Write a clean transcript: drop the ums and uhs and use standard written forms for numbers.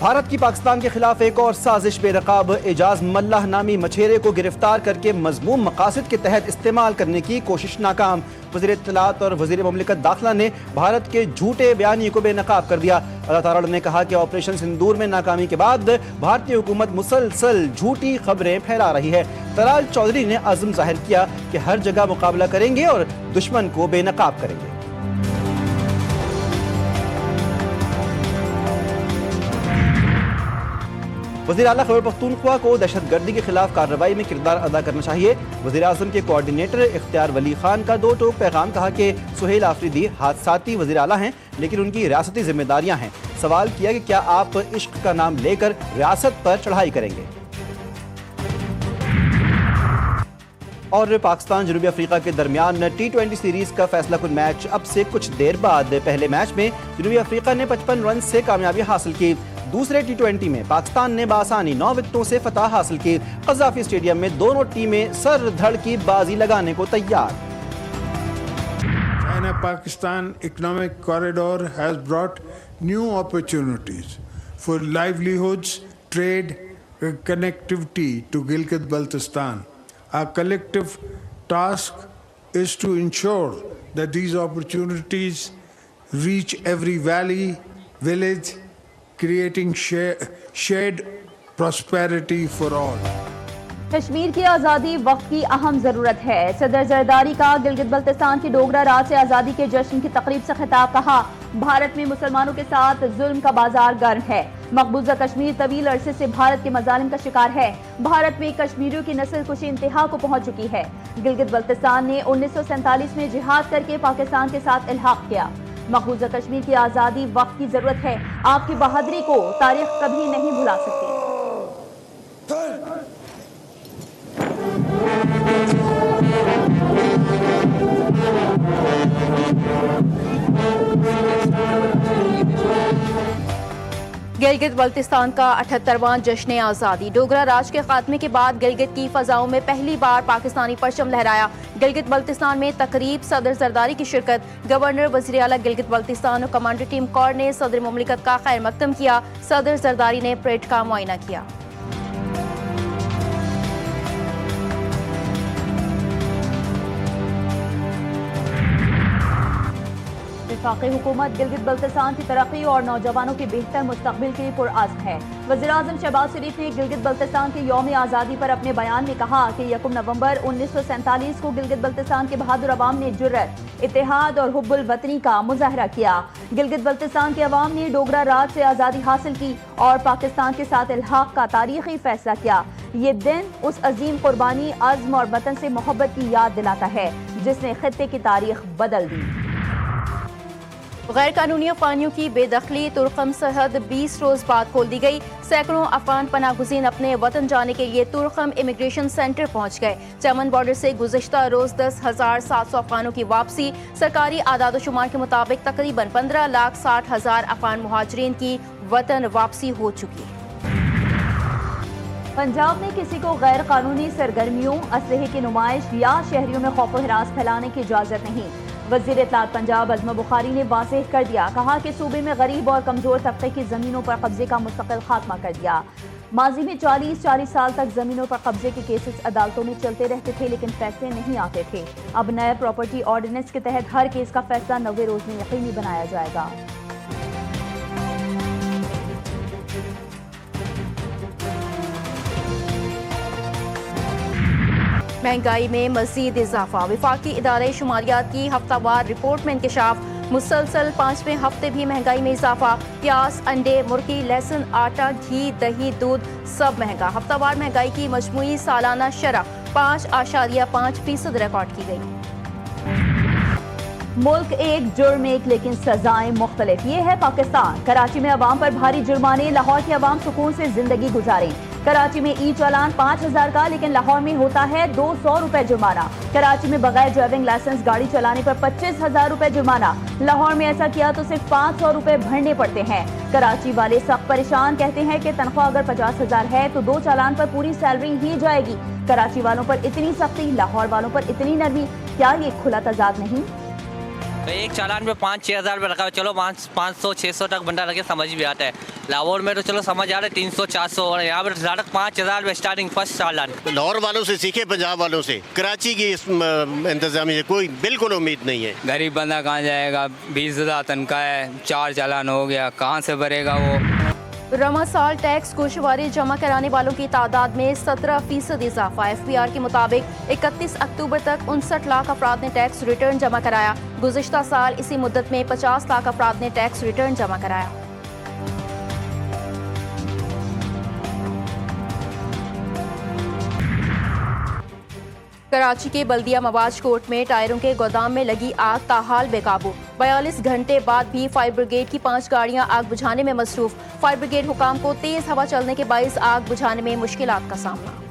भारत की पाकिस्तान के खिलाफ एक और साजिश बेनकाब। एजाज मल्लाह नामी मछेरे को गिरफ्तार करके मजमूम मकासद के तहत इस्तेमाल करने की कोशिश नाकाम। वज़ीर इत्तलात और वज़ीर मुमलिकत दाखिला ने भारत के झूठे बयानी को बेनकाब कर दिया। अल्लाह ताला ने कहा कि ऑपरेशन सिंदूर में नाकामी के बाद भारतीय हुकूमत मुसलसल झूठी खबरें फैला रही है। तलाल चौधरी ने अज़्म जाहिर किया कि हर जगह मुकाबला करेंगे और दुश्मन को बेनकाब करेंगे। वज़ीर आला खैबर पख्तूनख्वा को दहशतगर्दी के खिलाफ कार्रवाई में किरदार अदा करना चाहिए। वज़ीर आज़म के कोऑर्डिनेटर इख्तियार वली खान का दो टोक पैगाम। कहा कि सुहेल आफरीदी हादसाती वज़ीर आला हैं लेकिन उनकी रियासती जिम्मेदारियां हैं। सवाल किया कि क्या आप इश्क का नाम लेकर रियासत पर चढ़ाई करेंगे। और पाकिस्तान जनूबी अफ्रीका के दरमियान T20 सीरीज का फैसला कुन मैच अब से कुछ देर बाद। पहले मैच में जनूबी अफ्रीका ने 55 रन से कामयाबी हासिल की। दूसरे T20 में पाकिस्तान ने बासानी 9 विकेटों से फतह हासिल की। कज़ाफी स्टेडियम में दोनों टीमें सर धड़ की बाजी लगाने को तैयार। China-Pakistan economic corridor has brought new opportunities for livelihoods, trade, connectivity to Gilgit-Baltistan. Our collective task is to ensure that these opportunities reach every valley, village, creating shared prosperity for all. Kashmir की आज़ादी वक्त की अहम ज़रूरत है। सदर जरदारी का गिलगित बल्तिस्तान की डोगरा राज से आज़ादी के जश्न की तकरीब से खिताब। कहा, भारत में मुसलमानों के साथ जुल्म का बाजार गर्म है। मकबूजा कश्मीर तवील अरसे से भारत के मजालिम का शिकार है। भारत में कश्मीरियों की नस्ल कुशी इंतहा को पहुंच चुकी है। गिलगित बल्तिस्तान ने 1947 में जिहाद करके पाकिस्तान के साथ इल्हाक किया। मकबूजा कश्मीर की आज़ादी वक्त की ज़रूरत है। आपकी बहादुरी को तारीख कभी नहीं भुला सकती। गिलगित बल्तिस्तान का 78वां जश्न आज़ादी। डोगरा राज के खात्मे के बाद गिलगित की फ़ज़ाओं में पहली बार पाकिस्तानी परचम लहराया। गिलगित बल्तिस्तान में तकरीब, सदर जरदारी की शिरकत। गवर्नर, वज़ीर आला गिलगित बल्तिस्तान और कमांडर टीम कौर ने सदर मुमलिकत का खैर मकदम किया। सदर जरदारी ने परेड का मुआयना किया। वफाकी हुकूमत गिलगित बल्तिस्तान की तरक्की और नौजवानों के बेहतर मुस्तकबिल के लिए पुरअज़्म है। वज़ीर आज़म शहबाज शरीफ ने गिलगित बल्तिस्तान के यौम आज़ादी पर अपने बयान में कहा कि 1 नवंबर 1947 को गिलगित बल्तिस्तान के बहादुर अवाम ने जुर्रत, इत्तेहाद और हुब्बुल वतनी का मुजाहरा किया। गिलगित बल्तिस्तान के अवाम ने डोगरा राज से आज़ादी हासिल की और पाकिस्तान के साथ इल्हाक का तारीखी फैसला किया। ये दिन उस अजीम कुर्बानी, अज़्म और वतन से मोहब्बत की याद दिलाता है जिसने खित्ते की तारीख बदल दी। गैर कानूनी अफगानियों की बेदखली। तुर्कम सरहद 20 रोज बाद खोल दी गई। सैकड़ों अफगान पनाहगुज़ीन अपने वतन जाने के लिए तुर्कम इमिग्रेशन सेंटर पहुंच गए। चमन बॉर्डर से गुज़िश्ता रोज 10,700 अफगानों की वापसी। सरकारी आदादोशुमार के मुताबिक तकरीबन 15,60,000 अफगान मुहाजिरीन की वतन वापसी हो चुकी है। पंजाब में किसी को गैर कानूनी सरगर्मियों, असलहे की नुमाइश या शहरियों में खौफ व हिरास फैलाने की इजाज़त नहीं। वज़ीर इत्तलात पंजाब अज़मा बुखारी ने वाज़ेह कर दिया। कहा कि सूबे में गरीब और कमज़ोर तबके की ज़मीनों पर कब्जे का मुस्तकिल खात्मा कर दिया। माजी में 40 साल तक ज़मीनों पर कब्जे के केसेस अदालतों में चलते रहते थे लेकिन फैसले नहीं आते थे। अब नए प्रॉपर्टी ऑर्डिनेंस के तहत हर केस का फैसला 90 रोज में यकीनी बनाया जाएगा। महंगाई में मजीद इजाफा। वफाकी इदारे शुमारियात की हफ्तावार रिपोर्ट में इंकशाफ। मुसलसल 5वें हफ्ते भी महंगाई में इजाफा। प्याज, अंडे, मुर्गी, लहसुन, आटा, घी, दही, दूध सब महंगा। हफ्तावार महंगाई की मजमूई सालाना शरह 5.5% रिकॉर्ड की गई। मुल्क एक, जुर्म एक, लेकिन सजाएं मुख्तलिफ। ये है पाकिस्तान। कराची में अवाम पर भारी जुर्माने। लाहौर के अवाम सुकून से जिंदगी गुजारें। कराची में ई चालान 5,000 का, लेकिन लाहौर में होता है 200 रुपए जुर्माना। कराची में बगैर ड्राइविंग लाइसेंस गाड़ी चलाने पर 25,000 रुपए जुर्माना। लाहौर में ऐसा किया तो सिर्फ 500 रुपए भरने पड़ते हैं। कराची वाले सख्त परेशान। कहते हैं कि तनख्वाह अगर 50,000 है तो 2 चालान पर पूरी सैलरी ही जाएगी। कराची वालों पर इतनी सख्ती, लाहौर वालों पर इतनी नरमी। क्या ये खुला तजाद नहीं? एक चालान पे 5-6 हज़ार रुपये रखा है, चलो 500-600 तक बंदा लगे समझ भी आता है। लाहौर में तो चलो समझ आ रहा है 300-400, और यहाँ पर डायरेक्ट 5,000 रुपये स्टार्टिंग फर्स्ट चालान। लाहौर वालों से सीखे, पंजाब वालों से। कराची की इस इंतजामी से कोई बिल्कुल उम्मीद नहीं है। गरीब बंदा कहाँ जाएगा, 20,000 तनख्वाह है, 4 चालान हो गया, कहाँ से भरेगा वो। रमा साल टैक्स गोशवारी जमा कराने वालों की तादाद में 17% इजाफा। FBR के मुताबिक 31 अक्टूबर तक 59 लाख अफराद ने टैक्स रिटर्न जमा कराया। गुज़िश्ता साल इसी मुद्दत में 50 लाख अफराद ने टैक्स रिटर्न जमा कराया। कराची के बल्दिया मवाज कोर्ट में टायरों के गोदाम में लगी आग ताहाल बेकाबू। 42 घंटे बाद भी फायर ब्रिगेड की 5 गाड़ियां आग बुझाने में मसरूफ। फायर ब्रिगेड हुकाम को तेज हवा चलने के बाइस आग बुझाने में मुश्किलात का सामना।